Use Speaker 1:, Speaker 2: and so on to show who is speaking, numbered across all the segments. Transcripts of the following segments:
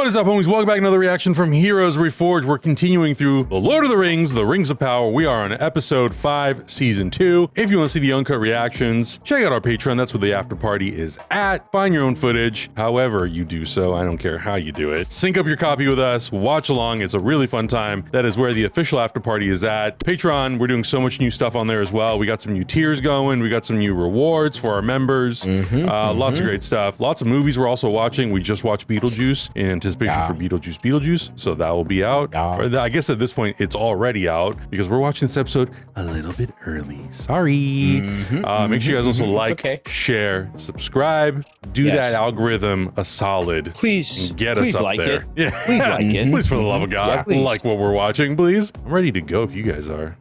Speaker 1: What is up, homies? Welcome back to another reaction from Heroes Reforged. We're continuing through The Lord of the Rings, The Rings of Power. We are on episode 5, season 2. If you want to see the uncut reactions, check out our Patreon. That's where the after party is at. Find your own footage, however you do so. I don't care how you do it. Sync up your copy with us, watch along. It's a really fun time. That is where the official after party is at. Patreon, we're doing so much new stuff on there as well. We got some new tiers going. We got some new rewards for our members. Lots of great stuff. Lots of movies we're also watching. We just watched Beetlejuice in anticipation for Beetlejuice, so that will be out. Or I guess at this point it's already out because we're watching this episode a little bit early. Sorry. Make sure you guys also like, share, subscribe, do that algorithm a solid.
Speaker 2: Please,
Speaker 1: and get us up
Speaker 2: like
Speaker 1: there.
Speaker 2: It. Yeah, please like it.
Speaker 1: Please, for the love of God, like what we're watching, please. I'm ready to go if you guys are.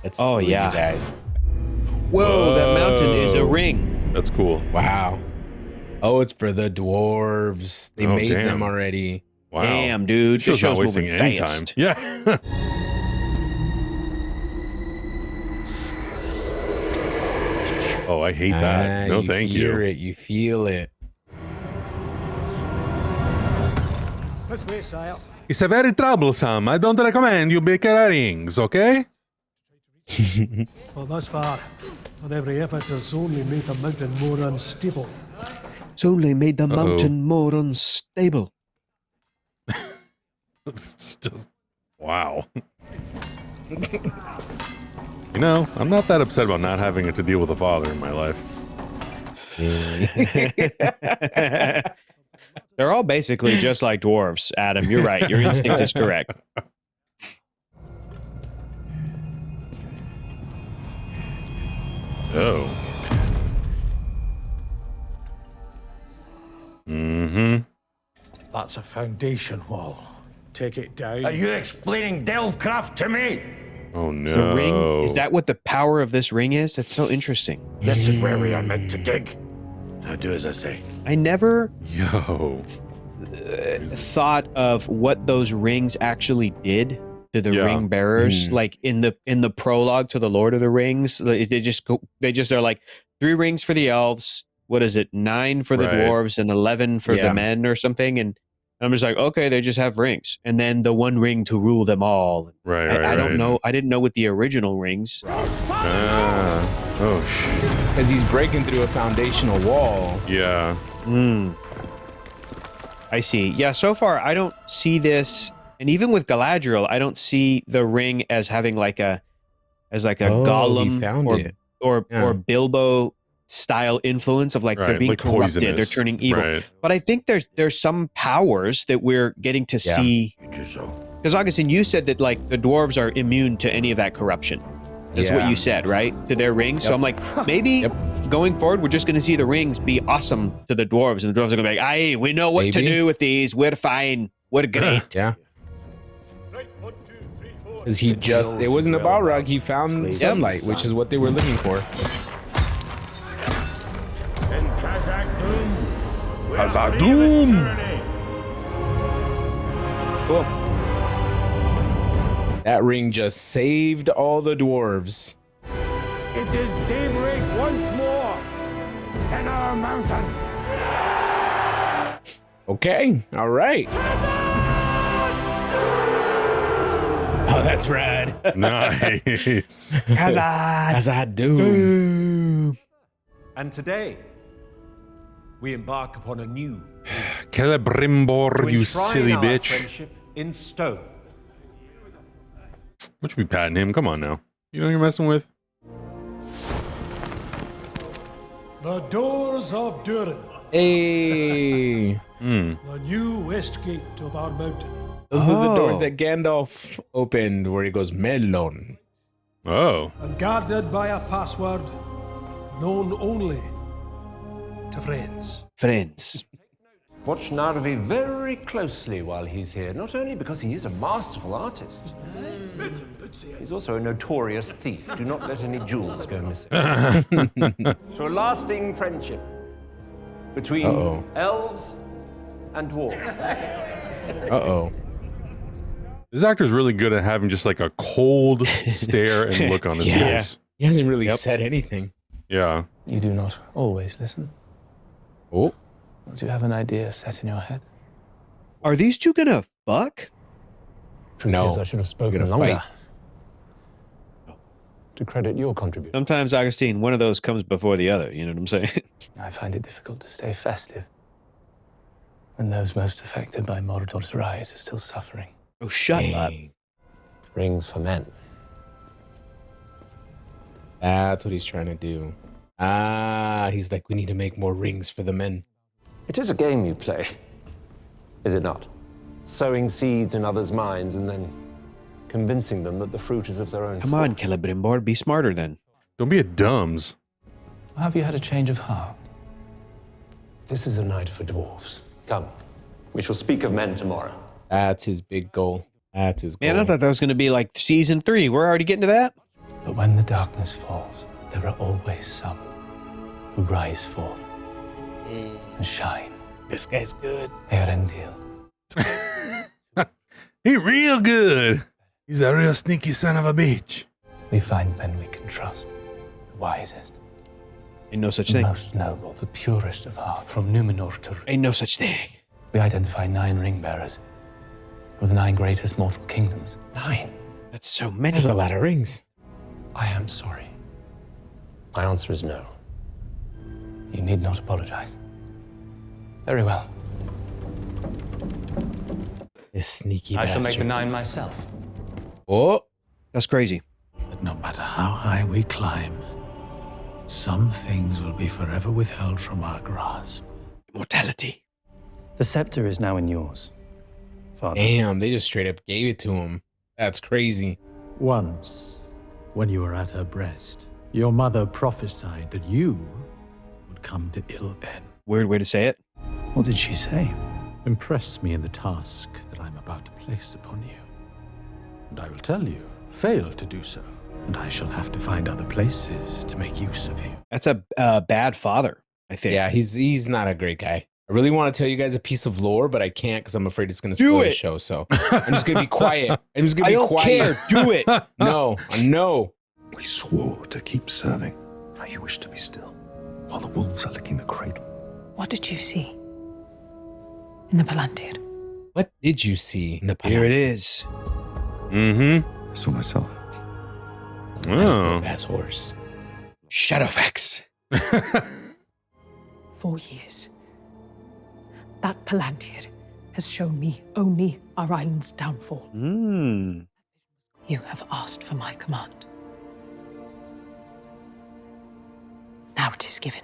Speaker 3: Let's you guys.
Speaker 2: Whoa, that mountain is a ring.
Speaker 1: That's cool.
Speaker 3: Wow. Oh, it's for the dwarves. They made them already.
Speaker 1: Wow.
Speaker 2: Damn, dude. This show's moving fast.
Speaker 1: Yeah. Oh, I hate that. No, thank you.
Speaker 3: You hear it. You feel it.
Speaker 1: It's a very troublesome. I don't recommend you make rings, okay?
Speaker 4: Well, thus far, on every effort has only made the mountain more unstable.
Speaker 2: It's only made the mountain more unstable.
Speaker 1: It's just, wow. You know, I'm not that upset about not having to deal with a father in my life.
Speaker 2: They're all basically just like dwarves, Adam. You're right. Your instinct is correct.
Speaker 1: Oh.
Speaker 4: That's a foundation wall. Take it down.
Speaker 5: Are you explaining Delvecraft to me?
Speaker 1: Oh no.
Speaker 2: The ring? Is that what the power of this ring is? That's so interesting.
Speaker 5: This is where we are meant to dig. Now do as I say.
Speaker 2: I never
Speaker 1: thought
Speaker 2: of what those rings actually did to the ring bearers. Like in the prologue to the Lord of the Rings, they just are like 3 rings for the elves. What is it? 9 for the dwarves and 11 for the men or something. And I'm just like, okay, they just have rings, and then the 1 ring to rule them all. I don't know. I didn't know what the original rings.
Speaker 1: Oh shit.
Speaker 3: Because he's breaking through a foundational wall.
Speaker 1: Yeah.
Speaker 2: I see. Yeah. So far, I don't see this, and even with Galadriel, I don't see the ring as having like a Gollum or Bilbo style influence of like they're being corrupted, they're turning evil. But I think there's some powers that we're getting to see. Because Agustin, you said that like the dwarves are immune to any of that corruption. That's what you said, right? To their rings. So I'm like, maybe going forward, we're just going to see the rings be awesome to the dwarves, and the dwarves are going to be like, "Aye, we know what to do with these. We're fine. We're great."
Speaker 3: Yeah. Because it wasn't a Balrog. He found sunlight, which is what they were looking for.
Speaker 1: Khazad-dûm.
Speaker 3: Cool. That ring just saved all the dwarves.
Speaker 5: It is daybreak once more in our mountain.
Speaker 3: Okay, all right. Oh, that's rad.
Speaker 1: Nice.
Speaker 3: Khazad-dûm.
Speaker 6: And today, we embark upon a new
Speaker 1: Celebrimbor, you silly bitch.
Speaker 6: friendship in stone.
Speaker 1: What you be patting him? Come on now. You know who you're messing with?
Speaker 4: The doors of Durin.
Speaker 3: Hey.
Speaker 4: The new west gate of our mountain.
Speaker 3: Those are the doors that Gandalf opened where he goes, Melon.
Speaker 1: Oh.
Speaker 4: And guarded by a password known only to friends.
Speaker 2: Friends.
Speaker 6: Watch Narvi very closely while he's here, not only because he is a masterful artist, he's also a notorious thief. Do not let any jewels go missing. So a lasting friendship between elves and dwarves.
Speaker 1: This actor's really good at having just like a cold stare and look on his face.
Speaker 3: He hasn't really said anything.
Speaker 1: Yeah.
Speaker 7: You do not always listen.
Speaker 3: Oh.
Speaker 7: Once you have an idea set in your head,
Speaker 2: Are these two gonna fuck?
Speaker 7: No, I should have spoken longer. To credit your contribution.
Speaker 2: Sometimes, Agustin, one of those comes before the other. You know what I'm saying?
Speaker 7: I find it difficult to stay festive when those most affected by Mordor's rise are still suffering.
Speaker 2: Oh, shut up.
Speaker 6: Rings for men.
Speaker 3: That's what he's trying to do. He's like, we need to make more rings for the men.
Speaker 6: It is a game you play, is it not? Sowing seeds in others' minds and then convincing them that the fruit is of their own.
Speaker 2: Come on, Celebrimbor, be smarter then.
Speaker 1: Don't be a dumbs.
Speaker 7: Have you had a change of heart?
Speaker 6: This is a night for dwarves. Come, we shall speak of men tomorrow.
Speaker 3: That's his big goal. That's his goal.
Speaker 2: Man, I thought that was going to be like season 3. We're already getting to that?
Speaker 7: But when the darkness falls, there are always some who rise forth and shine.
Speaker 3: This guy's good.
Speaker 7: Erendil.
Speaker 1: He real good. He's a real sneaky son of a bitch.
Speaker 7: We find men we can trust, the wisest.
Speaker 2: Ain't no such
Speaker 7: the
Speaker 2: thing.
Speaker 7: Most noble, the purest of heart, from Numenor to...
Speaker 2: Ain't no such thing.
Speaker 7: We identify 9 ring bearers of the 9 greatest mortal kingdoms. 9.
Speaker 2: That's so many.
Speaker 3: There's a lot of rings.
Speaker 6: I am sorry. My answer is no.
Speaker 7: You need not apologize. Very well.
Speaker 3: This sneaky
Speaker 7: I
Speaker 3: bastard.
Speaker 7: shall make the 9 myself.
Speaker 3: Oh,
Speaker 2: that's crazy.
Speaker 8: But no matter how high we climb, some things will be forever withheld from our grasp.
Speaker 2: Immortality.
Speaker 9: The scepter is now in yours, Father.
Speaker 3: Damn, they just straight up gave it to him. That's crazy.
Speaker 8: Once, when you were at her breast, your mother prophesied that you would come to ill end.
Speaker 2: Weird way to say it.
Speaker 9: What did she say?
Speaker 8: Impress me in the task that I'm about to place upon you. And I will tell you, fail to do so, and I shall have to find other places to make use of you.
Speaker 2: That's a bad father, I think.
Speaker 3: Yeah, he's not a great guy. I really want to tell you guys a piece of lore, but I can't because I'm afraid it's going to spoil the show. So I'm just going to be quiet. I'm just going to be quiet.
Speaker 2: I don't care. Do it.
Speaker 3: No.
Speaker 10: We swore to keep serving. Now you wish to be still, while the wolves are licking the cradle.
Speaker 11: What did you see in the Palantir?
Speaker 3: What did you see in the Palantir?
Speaker 2: Here it is.
Speaker 10: I saw myself.
Speaker 3: Oh. Ass horse.
Speaker 2: Shadowfax.
Speaker 11: 4 years. That Palantir has shown me only our island's downfall. You have asked for my command. Now it is given.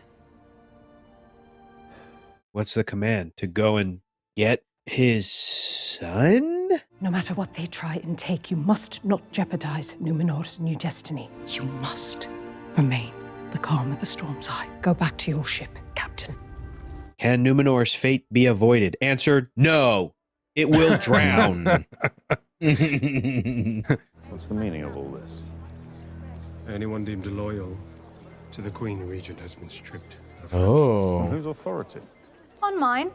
Speaker 2: What's the command? To go and get his son?
Speaker 11: No matter what they try and take, you must not jeopardize Numenor's new destiny. You must remain the calm at the storm's eye. Go back to your ship, Captain.
Speaker 2: Can Numenor's fate be avoided? Answer, no. It will drown.
Speaker 12: What's the meaning of all this?
Speaker 13: Anyone deemed loyal to the Queen Regent has been stripped of
Speaker 12: On whose authority?
Speaker 14: On mine.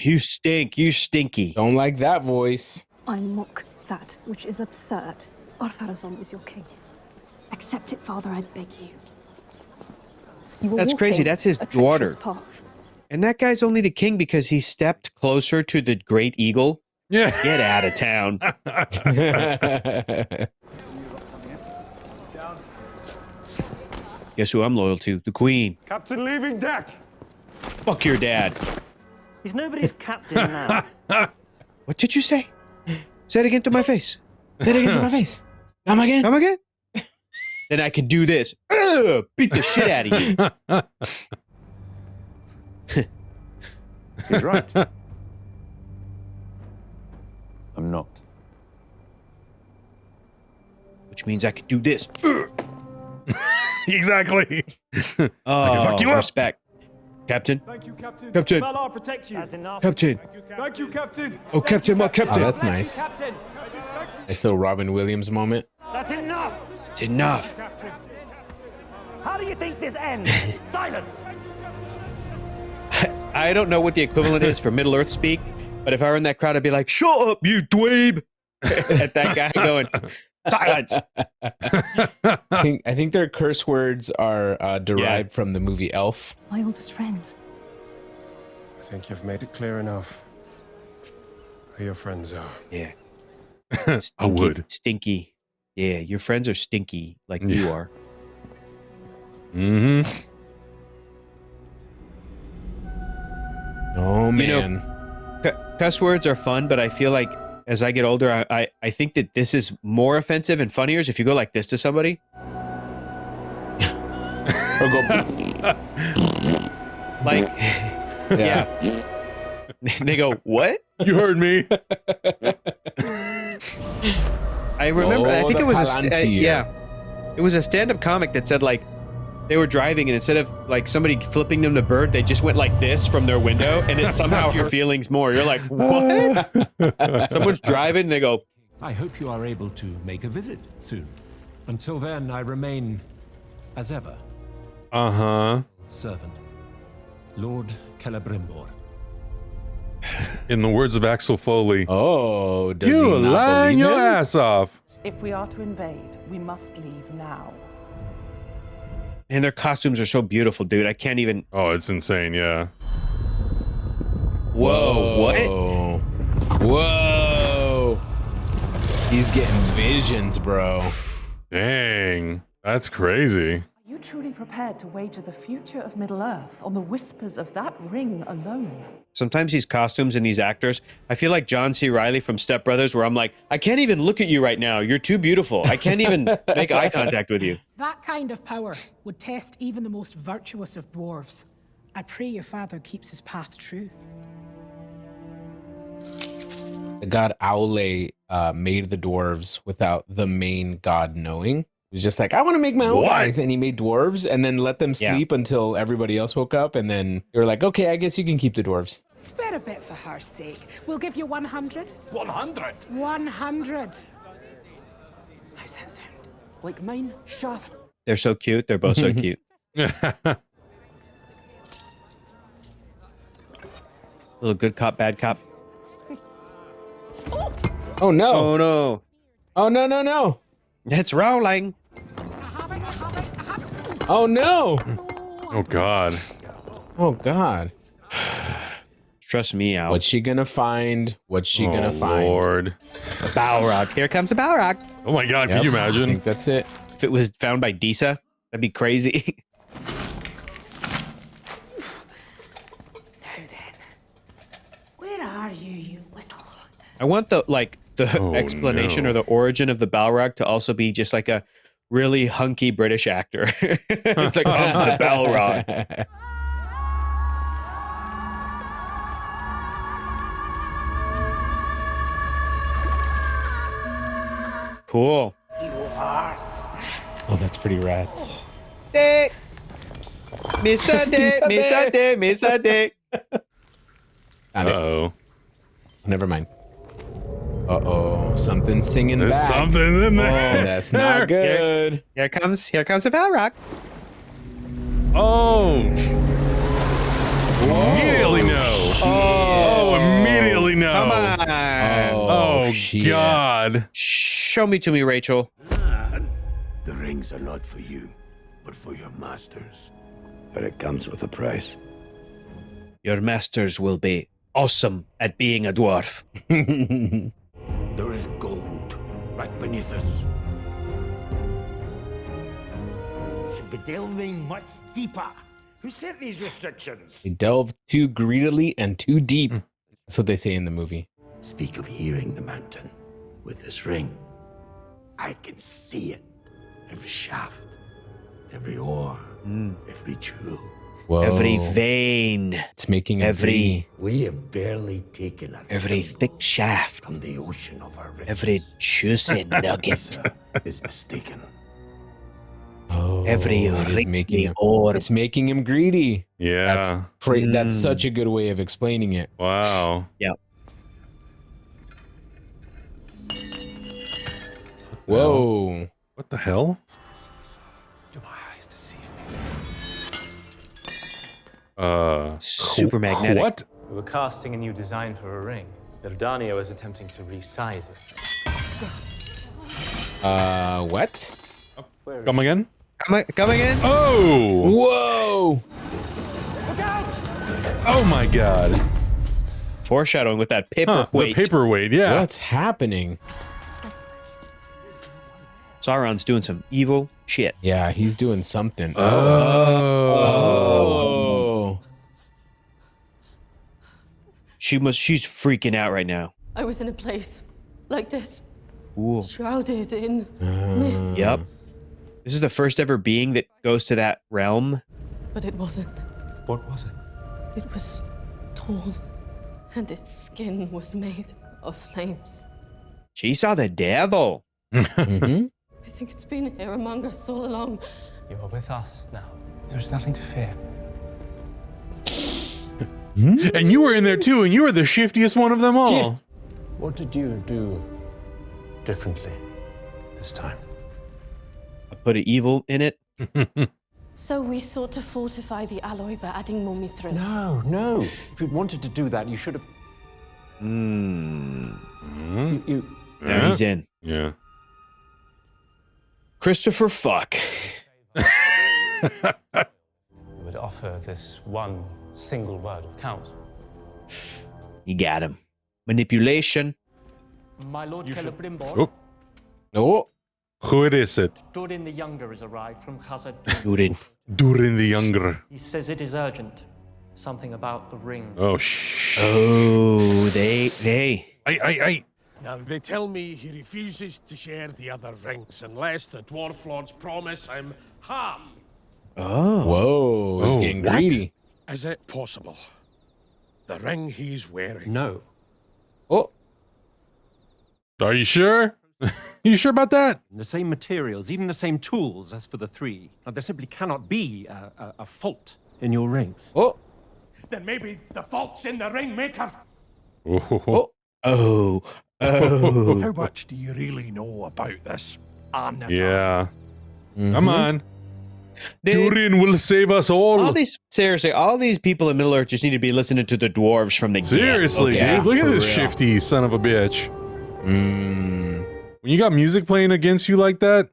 Speaker 2: You stink. You stinky.
Speaker 3: Don't like that voice.
Speaker 14: I mock that which is absurd. Orpharazon is your king. Accept it, Father, I beg you.
Speaker 2: That's crazy. That's his daughter. And that guy's only the king because he stepped closer to the great eagle.
Speaker 1: Yeah.
Speaker 2: Get out of town. Guess who I'm loyal to? The queen.
Speaker 5: Captain leaving deck.
Speaker 2: Fuck your dad.
Speaker 9: He's nobody's captain now.
Speaker 2: What did you say? Say it again to my face.
Speaker 3: Say it again to my face. Come again.
Speaker 2: Come again? Then I can do this. Beat the shit out of you.
Speaker 12: He's right. I'm not.
Speaker 2: Which means I could do this.
Speaker 1: Exactly.
Speaker 2: Oh,
Speaker 1: fuck you up.
Speaker 2: Respect. Captain.
Speaker 5: Thank you, Captain.
Speaker 2: Captain.
Speaker 5: Valar protects you.
Speaker 2: Captain.
Speaker 5: Thank you, Captain.
Speaker 2: Oh, Captain, my Captain.
Speaker 3: Oh, that's nice.
Speaker 5: Captain.
Speaker 3: Nice little Robin Williams moment.
Speaker 9: That's enough.
Speaker 2: It's enough.
Speaker 9: How do you think this ends? Silence.
Speaker 2: I don't know what the equivalent is for Middle Earth speak, but if I were in that crowd, I'd be like, "Shut up, you dweeb!" At that guy going, "Silence."
Speaker 3: I think their curse words are derived from the movie Elf.
Speaker 14: My oldest friends.
Speaker 13: I think you've made it clear enough. Who your friends are.
Speaker 2: Yeah.
Speaker 1: Stinky, I would.
Speaker 2: Stinky. Yeah, your friends are stinky like you are.
Speaker 1: Mm-hmm.
Speaker 3: Oh, man.
Speaker 2: You know, cuss words are fun, but I feel like as I get older, I think that this is more offensive and funnier if you go like this to somebody. Or go like, yeah. They go, what?
Speaker 1: You heard me.
Speaker 2: I remember, I think it was it was a stand-up comic that said like, they were driving and instead of like somebody flipping them the bird, they just went like this from their window and it somehow hurt your feelings more. You're like, what? Someone's driving and they go,
Speaker 6: I hope you are able to make a visit soon. Until then, I remain, as ever, servant, Lord Celebrimbor.
Speaker 1: In the words of Axel Foley.
Speaker 3: Oh, does
Speaker 1: you
Speaker 3: he not
Speaker 1: lying
Speaker 3: believe
Speaker 1: your
Speaker 3: him?
Speaker 1: ass off.
Speaker 15: If we are to invade, we must leave now.
Speaker 2: and their costumes are so beautiful, dude. I can't even.
Speaker 1: Oh, it's insane. Yeah.
Speaker 2: Whoa, what?
Speaker 3: Whoa. He's getting visions, bro.
Speaker 1: Dang. That's crazy.
Speaker 15: Are you truly prepared to wager the future of Middle-earth on the whispers of that ring alone?
Speaker 2: Sometimes these costumes and these actors, I feel like John C. Reilly from Step Brothers, where I'm like, I can't even look at you right now. You're too beautiful. I can't even make eye contact with you.
Speaker 16: That kind of power would test even the most virtuous of dwarves. I pray your father keeps his path true.
Speaker 3: The god Aule made the dwarves without the main god knowing. He was just like, I want to make my own guys. And he made dwarves and then let them sleep until everybody else woke up. And then they were like, okay, I guess you can keep the dwarves.
Speaker 16: Spare a bit for her sake. We'll give you 100.
Speaker 5: 100?
Speaker 16: 100.
Speaker 9: How's that sound? Like mine? Shaft.
Speaker 2: They're so cute. They're both so cute. Little good cop, bad cop.
Speaker 3: Oh no.
Speaker 2: Oh no.
Speaker 3: Oh no, no, no.
Speaker 2: It's rolling.
Speaker 3: Oh no.
Speaker 1: Oh god.
Speaker 3: Oh god.
Speaker 2: Trust me out.
Speaker 3: What's she gonna find? What's she gonna find?
Speaker 1: Lord.
Speaker 2: A Balrog. Here comes a Balrog.
Speaker 1: Oh my god, can you imagine?
Speaker 3: I think that's it.
Speaker 2: If it was found by Disa, that'd be crazy.
Speaker 16: Now then, where are you, you little...
Speaker 2: I want the explanation or the origin of the Balrog to also be just like a really hunky British actor. It's like, I'm the Balrog. Cool.
Speaker 3: Oh, that's pretty rad.
Speaker 2: Dick. Miss a dick, miss a dick, miss a dick.
Speaker 1: Uh-oh.
Speaker 3: Never mind. Uh-oh, something's singing
Speaker 1: There's
Speaker 3: back.
Speaker 1: something in there.
Speaker 3: Oh, that's not good.
Speaker 2: Here comes a Balrog.
Speaker 1: Oh. Immediately no. Oh, immediately no.
Speaker 2: Come on.
Speaker 1: Oh,
Speaker 3: shit.
Speaker 1: God.
Speaker 2: Show me to me, Rachel.
Speaker 5: The rings are not for you, but for your masters.
Speaker 10: But it comes with a price.
Speaker 2: Your masters will be awesome at being a dwarf.
Speaker 5: There is gold right beneath us. Should be delving much deeper. Who set these restrictions?
Speaker 3: They delve too greedily and too deep. That's what they say in the movie.
Speaker 5: Speak of hearing the mountain with this ring. I can see it. Every shaft, every oar, every jewel.
Speaker 3: Whoa.
Speaker 2: Every vein.
Speaker 3: It's making every.
Speaker 5: We have barely taken
Speaker 2: every thick shaft
Speaker 5: from the ocean of our riches.
Speaker 2: Every juicy nugget
Speaker 5: is mistaken.
Speaker 3: Oh,
Speaker 2: every
Speaker 3: it's making him greedy.
Speaker 1: Yeah.
Speaker 3: That's such a good way of explaining it.
Speaker 1: Wow.
Speaker 2: Yep.
Speaker 3: Whoa.
Speaker 1: What the hell?
Speaker 5: Do my eyes deceive me?
Speaker 2: Super magnetic.
Speaker 1: What?
Speaker 7: We were casting a new design for a ring. Verdanio is attempting to resize it.
Speaker 3: What?
Speaker 1: Come again?
Speaker 2: Come again?
Speaker 1: Oh!
Speaker 3: Whoa!
Speaker 5: Look out!
Speaker 1: Oh my god.
Speaker 2: foreshadowing with that paperweight.
Speaker 1: The paperweight, yeah.
Speaker 3: What's happening?
Speaker 2: Sauron's doing some evil shit.
Speaker 3: Yeah, he's doing something.
Speaker 2: She's freaking out right now.
Speaker 17: I was in a place like this,
Speaker 2: Ooh.
Speaker 17: shrouded in mist.
Speaker 2: Yep. This is the first ever being that goes to that realm.
Speaker 17: But it wasn't.
Speaker 8: What was it?
Speaker 17: It was tall, and its skin was made of flames.
Speaker 2: She saw the devil.
Speaker 17: I think it's been here among us all along.
Speaker 7: You are with us now. There is nothing to fear.
Speaker 1: And you were in there too, and you were the shiftiest one of them all.
Speaker 7: Yeah. What did you do differently this time?
Speaker 2: I put an evil in it.
Speaker 17: So we sought to fortify the alloy by adding more mithril.
Speaker 6: No. If you'd wanted to do that, you should have...
Speaker 2: Now
Speaker 1: Yeah.
Speaker 2: he's in.
Speaker 1: Yeah.
Speaker 2: Christopher fuck.
Speaker 7: Would offer this one single word of counsel.
Speaker 2: You got him. Manipulation.
Speaker 18: My Lord Celebrimbor,
Speaker 1: Oh. Oh. Who is it?
Speaker 18: Durin the Younger has arrived from Khazad.
Speaker 1: Durin the Younger.
Speaker 18: He says it is urgent. Something about the ring.
Speaker 1: Oh,
Speaker 5: I. Now, they tell me he refuses to share the other rings unless the Dwarf Lords promise him half.
Speaker 2: Oh.
Speaker 3: Whoa, he's getting greedy.
Speaker 5: Is it possible? The ring he's wearing.
Speaker 6: No.
Speaker 2: Oh.
Speaker 1: Are you sure? You sure about that?
Speaker 6: The same materials, even the same tools as for the three. Now, there simply cannot be a fault in your rings.
Speaker 2: Oh.
Speaker 5: Then maybe the fault's in the ring maker.
Speaker 2: Oh.
Speaker 5: How much do you really know about this?
Speaker 1: Yeah. Come on. Durin will save us all.
Speaker 2: All these people in Middle Earth just need to be listening to the dwarves from the
Speaker 1: Seriously, dude. Look at this shifty son of a bitch. When you got music playing against you like that.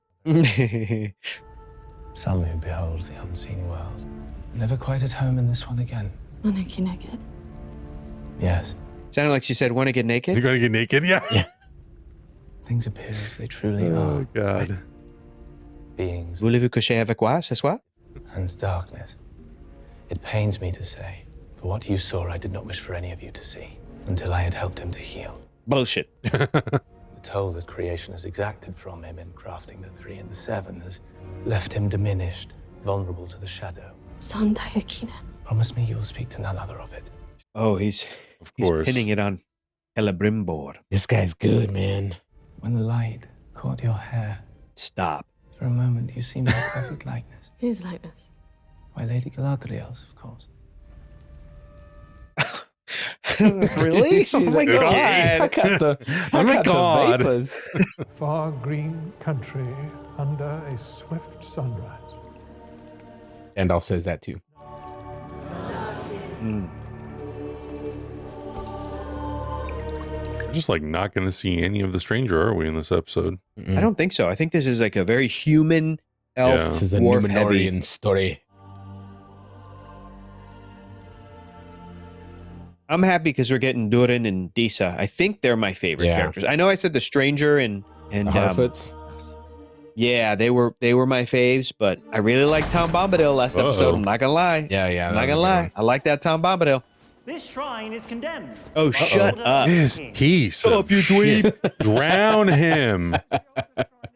Speaker 7: Some who behold the unseen world. Never quite at home in this one again.
Speaker 17: Wanna get naked?
Speaker 7: Yes.
Speaker 2: Sounded like she said, want to get naked?
Speaker 1: You gotta get naked? Yeah.
Speaker 7: Things appear as they truly are.
Speaker 1: Oh, God.
Speaker 7: Beings.
Speaker 2: Voulez-vous coucher avec moi ce soir?
Speaker 7: And darkness. It pains me to say, for what you saw I did not wish for any of you to see, until I had helped him to heal.
Speaker 2: Bullshit.
Speaker 7: The toll that creation has exacted from him in crafting the 3 and the 7 has left him diminished, vulnerable to the shadow. Promise me you'll speak to none other of it.
Speaker 2: Oh, he's pinning it on Celebrimbor.
Speaker 3: This guy's good, man.
Speaker 7: When the light caught your hair.
Speaker 2: Stop.
Speaker 7: For a moment, you seemed like perfect likeness.
Speaker 17: Whose likeness?
Speaker 7: Why, Lady Galadriel's, of course.
Speaker 2: Really?
Speaker 3: She's like,
Speaker 2: God.
Speaker 3: I got the vapors.
Speaker 4: Far green country under a swift sunrise.
Speaker 3: Gandalf says that too.
Speaker 1: We're just like not going to see any of the stranger, are we, in this episode?
Speaker 2: I don't think so. I think this is like a very human elf.
Speaker 3: This is a
Speaker 2: dwarf
Speaker 3: Numenorian
Speaker 2: heavy
Speaker 3: story.
Speaker 2: I'm happy because we're getting Durin and Disa. I think they're my favorite characters. I know I said the stranger and
Speaker 3: the Harfoots.
Speaker 2: Yeah, they were my faves, but I really liked Tom Bombadil last episode. I'm not gonna lie.
Speaker 3: Yeah.
Speaker 2: I'm not gonna lie. I like that Tom Bombadil.
Speaker 9: This shrine is condemned.
Speaker 2: Oh, shut up.
Speaker 1: His piece of
Speaker 2: you dweeb.
Speaker 1: Drown him.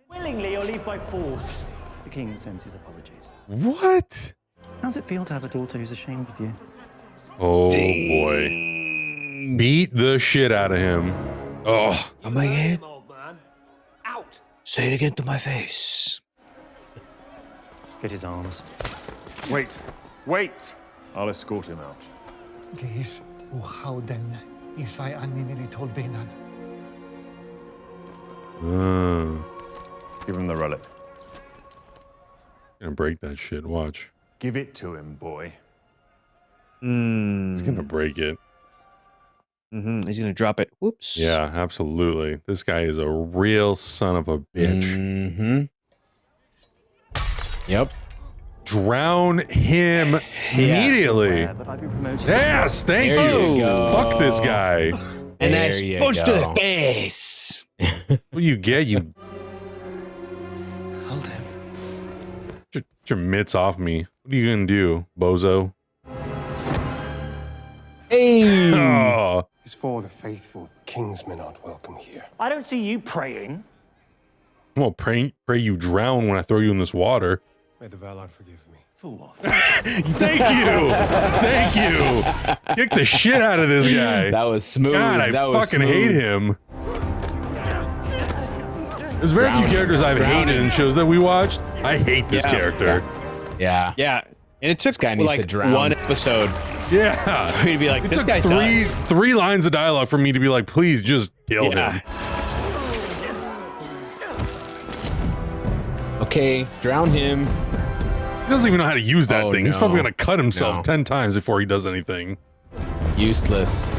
Speaker 9: Willingly or leave by force. The king sends his apologies.
Speaker 1: What?
Speaker 9: How's it feel to have a daughter who's ashamed of you?
Speaker 1: Oh, boy. Beat the shit out of him. Oh.
Speaker 2: Come again.
Speaker 9: Out.
Speaker 2: Say it again to my face.
Speaker 9: Get his arms.
Speaker 12: Wait! I'll escort him out.
Speaker 4: Please, Howden, if I anninili told Baynard.
Speaker 12: Give him the relic.
Speaker 1: Gonna break that shit, watch.
Speaker 12: Give it to him, boy.
Speaker 1: He's gonna break it.
Speaker 2: He's gonna drop it. Whoops.
Speaker 1: Yeah, absolutely. This guy is a real son of a bitch.
Speaker 3: Yep.
Speaker 1: drown him immediately. Yes, thank you. Fuck this guy.
Speaker 2: And that's punch to the face.
Speaker 1: What do you get? You
Speaker 7: Hold him.
Speaker 1: get your mitts off me. What are you gonna do, bozo?
Speaker 3: Hey!
Speaker 1: Oh.
Speaker 13: It's for the faithful. Kings may not welcome here.
Speaker 9: I don't see you praying.
Speaker 1: Well, pray you drown when I throw you in this water.
Speaker 13: May the Valar forgive me.
Speaker 9: For what?
Speaker 1: Thank you. Thank you. Kick the shit out of this guy.
Speaker 3: That was smooth.
Speaker 1: God, I fucking hate him. There's very few characters I've hated in shows that we watched. I hate this character.
Speaker 3: Yeah.
Speaker 2: And it took
Speaker 3: This guy needs
Speaker 2: like
Speaker 3: to drown.
Speaker 2: one episode.
Speaker 1: Yeah.
Speaker 2: For me to be like,
Speaker 1: It
Speaker 2: this
Speaker 1: took
Speaker 2: guy sucks.
Speaker 1: three lines of dialogue for me to be like, please just kill him.
Speaker 3: Okay, drown him.
Speaker 1: He doesn't even know how to use that thing. He's probably gonna cut himself 10 times before he does anything.
Speaker 3: Useless.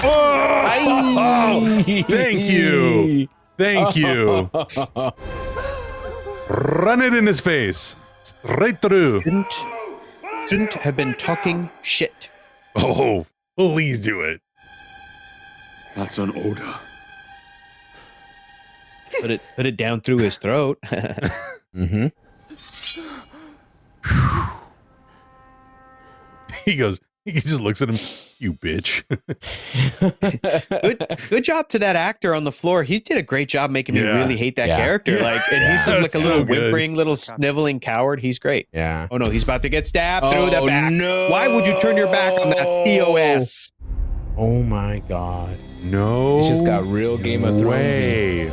Speaker 1: Oh! Thank you. Thank you. Run it in his face. Straight through.
Speaker 2: Shouldn't have been talking shit.
Speaker 1: Oh, please do it.
Speaker 10: That's an order.
Speaker 2: Put it down through his throat.
Speaker 3: Mm-hmm.
Speaker 1: He just looks at him, you bitch.
Speaker 2: Good job to that actor on the floor. He did a great job making me really hate that character.
Speaker 1: Yeah.
Speaker 2: Like, and he's like a
Speaker 1: That's
Speaker 2: little
Speaker 1: so good.
Speaker 2: whimpering, little sniveling coward. He's great.
Speaker 3: Yeah.
Speaker 2: Oh no, he's about to get stabbed through the back.
Speaker 3: No.
Speaker 2: Why would you turn your back on that POS?
Speaker 3: Oh my god.
Speaker 1: No.
Speaker 3: He's just got real Game of Thrones.
Speaker 1: way.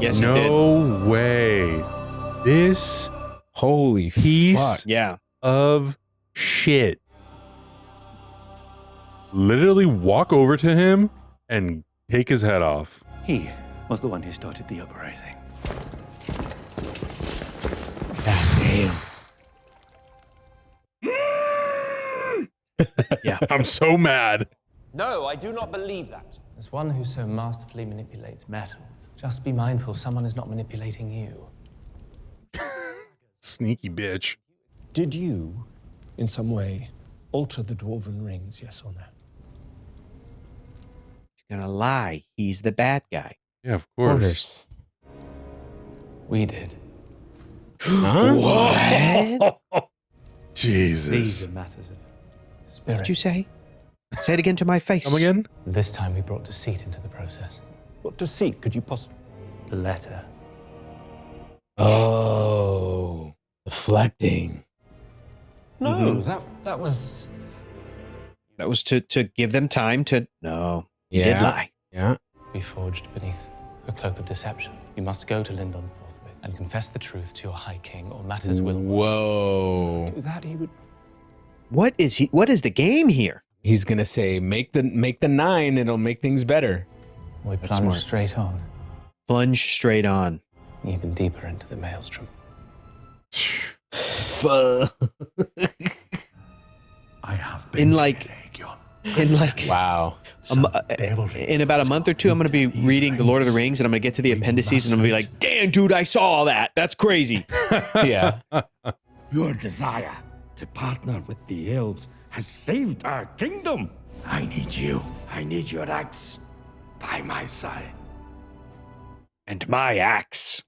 Speaker 2: Yes, he
Speaker 1: No way. This
Speaker 3: holy
Speaker 1: piece
Speaker 3: fuck.
Speaker 1: of shit. Literally walk over to him and take his head off.
Speaker 9: He was the one who started the uprising.
Speaker 2: Yeah.
Speaker 1: I'm so mad.
Speaker 19: No, I do not believe that.
Speaker 7: As one who so masterfully manipulates metals, just be mindful someone is not manipulating you.
Speaker 1: Sneaky bitch.
Speaker 20: Did you, in some way, alter the dwarven rings, yes or no?
Speaker 2: He's gonna lie. He's the bad guy.
Speaker 1: Yeah, of course.
Speaker 7: We did.
Speaker 2: What?
Speaker 1: Jesus.
Speaker 7: These are matters of spirit.
Speaker 2: What did you say? Say it again to my face.
Speaker 1: Come again?
Speaker 7: This time we brought deceit into the process.
Speaker 9: What deceit could you possibly?
Speaker 7: The letter.
Speaker 3: Oh, deflecting.
Speaker 20: No, that was.
Speaker 2: That was to give them time to. No, he
Speaker 3: Yeah.
Speaker 2: did lie.
Speaker 3: Yeah.
Speaker 7: We forged beneath a cloak of deception. You must go to Lindon forthwith and confess the truth to your High King, or matters will.
Speaker 3: Whoa.
Speaker 20: Do that he would.
Speaker 2: What is he? What is the game here?
Speaker 3: He's gonna say, make the 9, it'll make things better.
Speaker 7: We
Speaker 2: That's
Speaker 7: plunge
Speaker 2: smart.
Speaker 7: straight on,
Speaker 2: Plunge straight on.
Speaker 7: even deeper into the maelstrom.
Speaker 10: I have been
Speaker 3: Wow.
Speaker 2: In about a month or two, I'm going to be reading The Lord of the Rings, and I'm going to get to the appendices, and I'm going to be like, damn, dude, I saw all that. That's crazy.
Speaker 3: Yeah.
Speaker 5: Your desire to partner with the elves has saved our kingdom. I need you. I need your axe by my side.
Speaker 2: And my axe.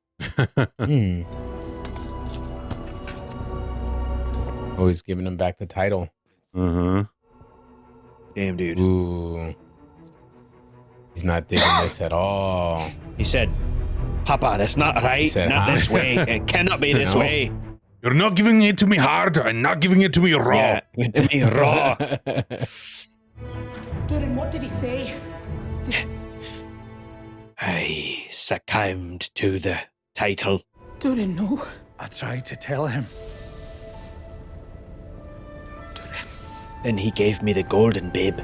Speaker 3: Oh, he's giving him back the title.
Speaker 1: Uh-huh.
Speaker 2: Damn, dude.
Speaker 3: Ooh. He's not digging this at all.
Speaker 2: He said, Papa, that's not right.
Speaker 3: said,
Speaker 2: Not this way. It cannot be this
Speaker 3: No.
Speaker 2: way.
Speaker 1: You're not giving it to me hard and not giving it to me raw.
Speaker 2: Yeah, give it to me raw.
Speaker 16: Durin, what did he say?
Speaker 2: I succumbed to the title.
Speaker 16: Durin, no.
Speaker 5: I tried to tell him.
Speaker 2: Then he gave me the golden bib,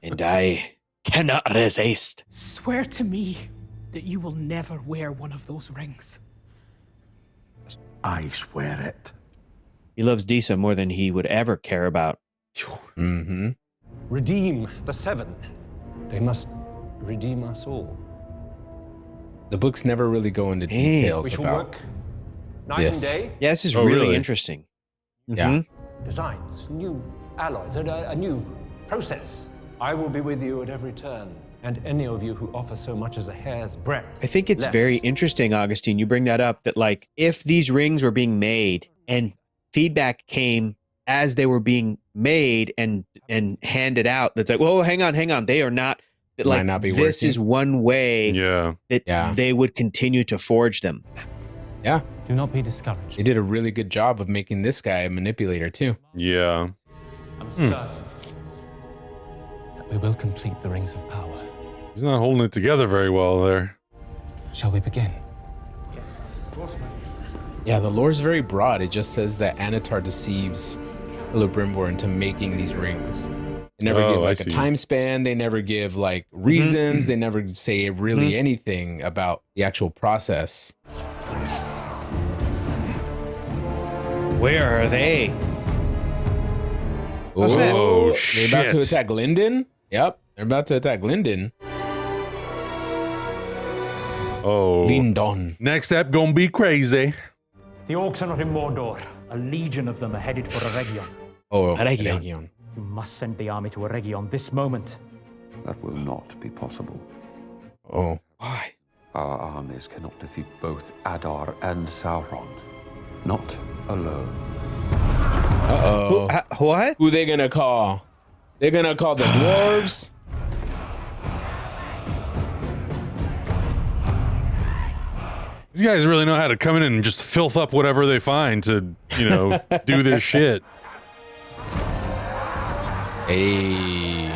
Speaker 2: and I cannot resist.
Speaker 16: Swear to me that you will never wear one of those rings.
Speaker 5: I swear it.
Speaker 2: He loves Disa more than he would ever care about.
Speaker 3: Mm-hmm.
Speaker 20: Redeem the 7. They must redeem us all.
Speaker 3: The books never really go into
Speaker 2: Hey,
Speaker 3: details
Speaker 20: We shall
Speaker 3: about
Speaker 20: work
Speaker 6: Night and day.
Speaker 2: Yeah, this is really interesting.
Speaker 3: Yeah.
Speaker 6: Designs, new alloys, a new process. I will be with you at every turn. And any of you who offer so much as a hair's breadth.
Speaker 2: I think it's very interesting, Agustin, you bring that up, that like if these rings were being made and feedback came as they were being made and handed out, that's like, whoa, hang on, they are not, like,
Speaker 3: not be
Speaker 2: this
Speaker 3: working.
Speaker 2: is one way that they would continue to forge them.
Speaker 3: Yeah.
Speaker 7: Do not be discouraged.
Speaker 3: They did a really good job of making this guy a manipulator too.
Speaker 1: Yeah.
Speaker 7: I'm certain that we will complete the Rings of Power.
Speaker 1: He's not holding it together very well there.
Speaker 7: Shall we begin?
Speaker 4: Yes, of course, man.
Speaker 3: Yeah, the lore is very broad. It just says that Anatar deceives Celebrimbor into making these rings. They never give like a time span. They never give like reasons. They never say really anything about the actual process.
Speaker 2: Where are they?
Speaker 3: Oh,
Speaker 1: shit.
Speaker 3: They're about to attack Linden? Yep, they're about to attack Linden.
Speaker 1: Oh.
Speaker 3: Lindon.
Speaker 1: Next step gonna be crazy.
Speaker 9: The orcs are not in Mordor. A legion of them are headed for Eregion.
Speaker 3: Oh,
Speaker 9: Eregion. You must send the army to Eregion this moment.
Speaker 10: That will not be possible.
Speaker 3: Oh.
Speaker 2: Why?
Speaker 10: Our armies cannot defeat both Adar and Sauron. Not alone.
Speaker 3: Uh-oh.
Speaker 2: What?
Speaker 3: Who they gonna call? They're gonna call the dwarves?
Speaker 1: These guys really know how to come in and just filth up whatever they find to, you know, do this shit.
Speaker 3: Hey.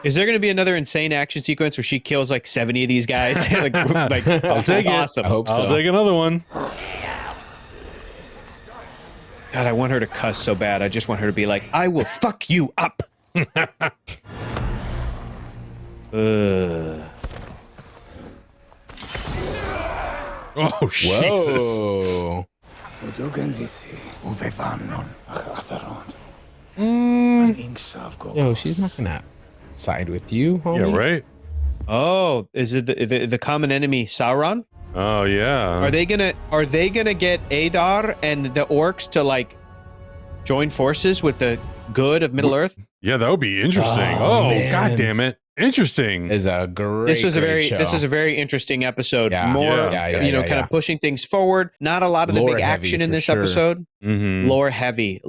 Speaker 2: Is there going to be another insane action sequence where she kills like 70 of these guys? like,
Speaker 1: I'll take it.
Speaker 2: Awesome.
Speaker 3: I hope so.
Speaker 1: I'll take another one.
Speaker 2: God, I want her to cuss so bad. I just want her to be like, I will fuck you up.
Speaker 1: Oh, Jesus.
Speaker 3: Whoa. Yo, she's not gonna side with you, homie.
Speaker 1: Yeah, right?
Speaker 2: Oh, is it the common enemy Sauron?
Speaker 1: Oh, yeah.
Speaker 2: Are they gonna get Adar and the orcs to like join forces with the good of Middle Earth?
Speaker 1: Yeah, that would be interesting. Oh, God damn it. Interesting.
Speaker 3: Is a great.
Speaker 2: This was
Speaker 3: a
Speaker 2: very interesting episode.
Speaker 3: Yeah.
Speaker 2: More,
Speaker 3: Yeah,
Speaker 2: kind of pushing things forward. Not a lot of the
Speaker 3: Lore
Speaker 2: big
Speaker 3: heavy
Speaker 2: action in
Speaker 3: for
Speaker 2: this
Speaker 3: sure.
Speaker 2: episode.
Speaker 1: Mm-hmm.
Speaker 2: Lore heavy.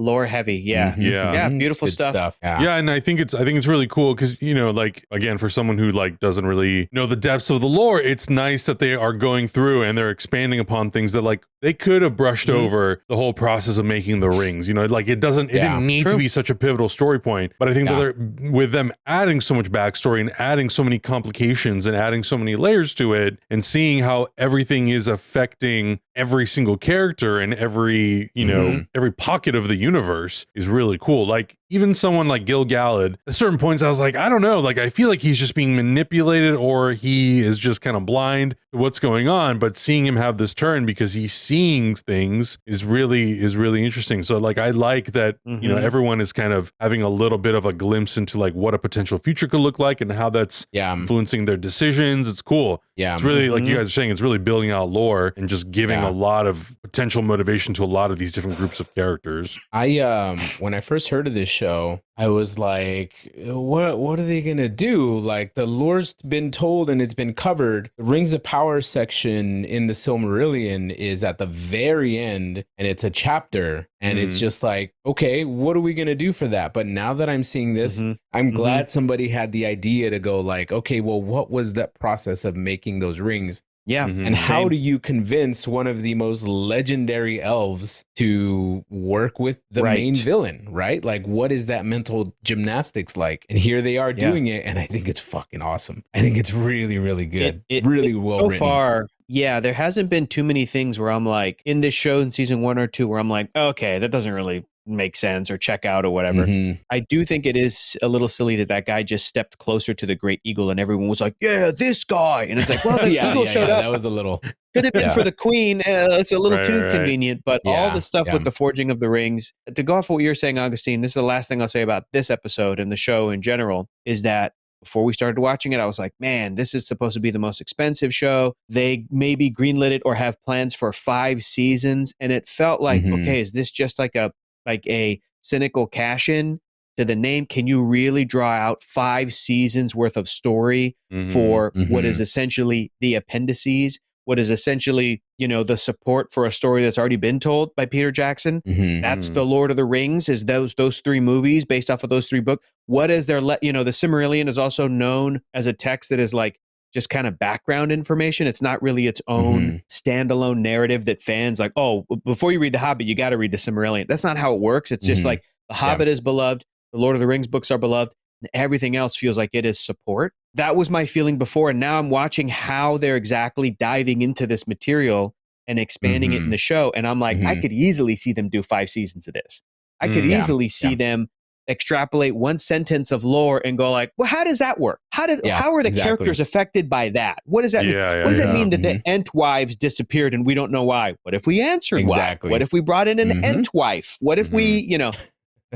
Speaker 2: Yeah.
Speaker 1: Yeah.
Speaker 2: Beautiful
Speaker 3: It's good
Speaker 2: stuff.
Speaker 1: Yeah, and I think it's really cool because, you know, like, again, for someone who like doesn't really know the depths of the lore, it's nice that they are going through and they're expanding upon things that like they could have brushed over the whole process of making the rings. You know, like it didn't need to be such a pivotal story point, but I think that they're, with them adding so much backstory and adding so many complications and adding so many layers to it and seeing how everything is affecting every single character and every, you know, every pocket of the universe is really cool. Like even someone like Gil Galad, at certain points I was like, I don't know, like I feel like he's just being manipulated or he is just kind of blind to what's going on, but seeing him have this turn because he's seeing things is really interesting. So like I like that, you know, everyone is kind of having a little bit of a glimpse into like what a potential future could look like and how that's influencing their decisions. It's cool.
Speaker 3: Yeah.
Speaker 1: It's really like you guys are saying, it's really building out lore and just giving a lot of potential motivation to a lot of these different groups of characters.
Speaker 3: When I first heard of this show, I was like, what are they gonna do? Like the lore's been told and it's been covered. The Rings of Power section in the Silmarillion is at the very end and it's a chapter and it's just like, okay, what are we gonna do for that? But now that I'm seeing this, I'm glad somebody had the idea to go like, okay, well, what was that process of making those rings?
Speaker 2: Yeah.
Speaker 3: And how do you convince one of the most legendary elves to work with the main villain, right? Like, what is that mental gymnastics like? And here they are doing it. And I think it's fucking awesome. I think it's really, really good. Really well written.
Speaker 2: So far, yeah, there hasn't been too many things where I'm like, in this show in season 1 or 2, where I'm like, okay, that doesn't really make sense or check out or whatever. I do think it is a little silly that guy just stepped closer to the Great Eagle and everyone was like, yeah, this guy. And it's like, well, the Eagle showed up.
Speaker 3: That was a little...
Speaker 2: Could have been for the queen. It's a little too convenient, but all the stuff
Speaker 3: Yeah.
Speaker 2: with the forging of the rings, to go off what you're saying, Agustin, this is the last thing I'll say about this episode and the show in general, is that before we started watching it, I was like, man, this is supposed to be the most expensive show. They maybe greenlit it or have plans for 5 seasons. And it felt like, okay, is this just like a cynical cash in to the name? Can you really draw out 5 seasons worth of story for what is essentially the appendices? What is essentially, the support for a story that's already been told by Peter Jackson? That's the Lord of the Rings, is those 3 movies based off of those 3 books. What is their, the Silmarillion is also known as a text that is like just kind of background information. It's not really its own standalone narrative that fans like, oh, before you read The Hobbit, you got to read the Silmarillion. That's not how it works. It's just like The Hobbit is beloved, the Lord of the Rings books are beloved, and everything else feels like it is support. That was my feeling before, and now I'm watching how they're exactly diving into this material and expanding it in the show, and I'm like, I could easily see them do 5 seasons of this. I could easily see them extrapolate one sentence of lore and go like, well, how does that work? How are the characters affected by that? What does that mean? What does it mean that the Entwives disappeared and we don't know why? What if we answered why? What if we brought in an Entwife? What if we,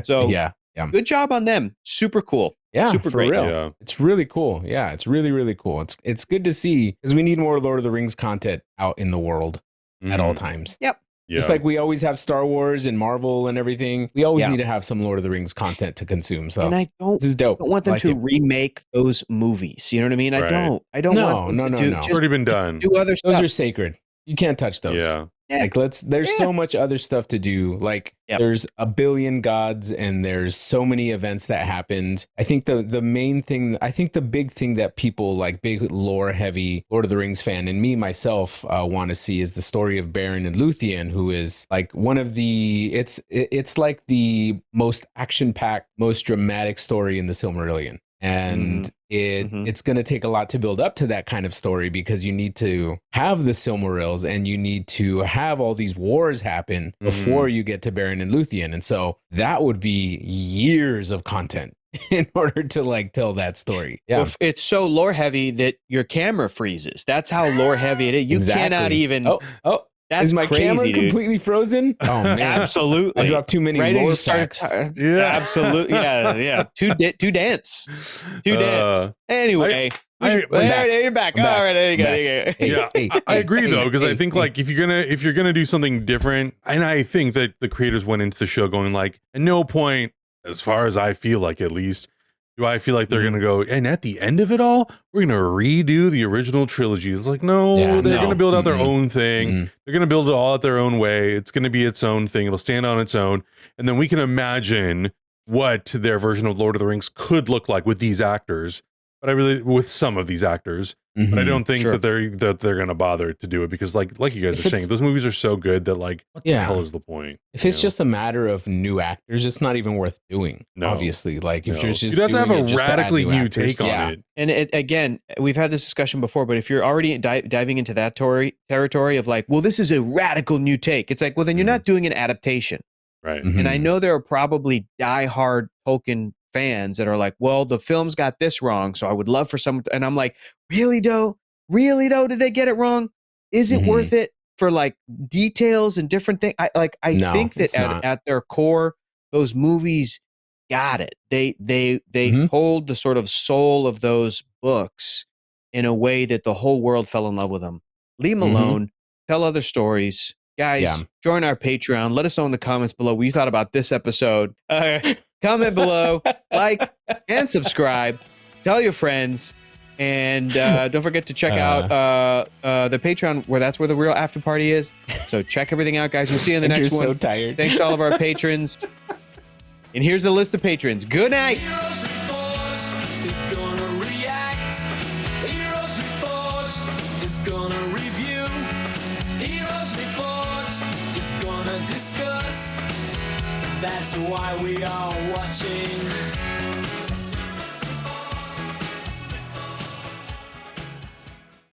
Speaker 2: so good job on them. Super cool.
Speaker 3: Yeah,
Speaker 2: super
Speaker 3: for
Speaker 2: great.
Speaker 3: real.
Speaker 2: Yeah.
Speaker 3: It's really cool. Yeah, it's really, really cool. It's good to see because we need more Lord of the Rings content out in the world at all times.
Speaker 2: Yep.
Speaker 3: Just like we always have Star Wars and Marvel and everything, we always need to have some Lord of the Rings content to consume. So
Speaker 2: and
Speaker 3: this is dope.
Speaker 2: I don't want them to remake those movies. You know what I mean? I don't want them to do,
Speaker 1: It's already been done.
Speaker 2: Do other stuff.
Speaker 3: Those are sacred. You can't touch those.
Speaker 1: Yeah.
Speaker 3: Like there's so much other stuff to do. Like there's a billion gods and there's so many events that happened. I think the main thing, the big thing that people like big lore heavy Lord of the Rings fan and me myself want to see is the story of Beren and Luthien, who is like one of the, it's like the most action packed, most dramatic story in the Silmarillion. And it's going to take a lot to build up to that kind of story because you need to have the Silmarils and you need to have all these wars happen before you get to Beren and Luthien. And so that would be years of content in order to like tell that story. Yeah.
Speaker 2: Well, it's so lore heavy that your camera freezes. That's how lore heavy it is. You cannot even.
Speaker 3: Oh.
Speaker 2: That's
Speaker 3: is my
Speaker 2: crazy,
Speaker 3: camera
Speaker 2: dude.
Speaker 3: completely frozen? Oh man,
Speaker 2: absolutely.
Speaker 3: I dropped too many lore facts.
Speaker 2: Absolutely. Yeah. Too dense. Anyway. You're back. All right, there you go.
Speaker 1: I agree though, because I think like if you're gonna do something different, and I think that the creators went into the show going like, at no point, as far as I feel like at least, do I feel like they're going to go, and at the end of it all, we're going to redo the original trilogy. It's like, no, they're going to build out their own thing. They're going to build it all out their own way. It's going to be its own thing. It'll stand on its own. And then we can imagine what their version of Lord of the Rings could look like with these actors. But with some of these actors, but I don't think that they're going to bother to do it because like you guys are saying, those movies are so good that like, what the hell is the point?
Speaker 3: If it's just a matter of new actors, it's not even worth doing. No. Obviously, like if you're just
Speaker 1: you'd have to have a radically new take on it.
Speaker 2: And again, we've had this discussion before, but if you're already diving into that territory of like, well, this is a radical new take, it's like, well, then you're not doing an adaptation,
Speaker 1: right?
Speaker 2: And I know there are probably diehard Tolkien fans that are like, well, the film's got this wrong, so I would love for someone and I'm like, really though, did they get it wrong? Is it worth it for like details and different things? I think that at their core, those movies got it. They hold the sort of soul of those books in a way that the whole world fell in love with them. Leave them alone, tell other stories. Guys, join our Patreon. Let us know in the comments below what you thought about this episode. Comment below, like, and subscribe. Tell your friends. And don't forget to check out the Patreon, that's where the real after party is. So check everything out, guys. We'll see you in the next one.
Speaker 3: So tired.
Speaker 2: Thanks to all of our patrons. And here's the list of patrons. Good night.
Speaker 21: That's why we are watching.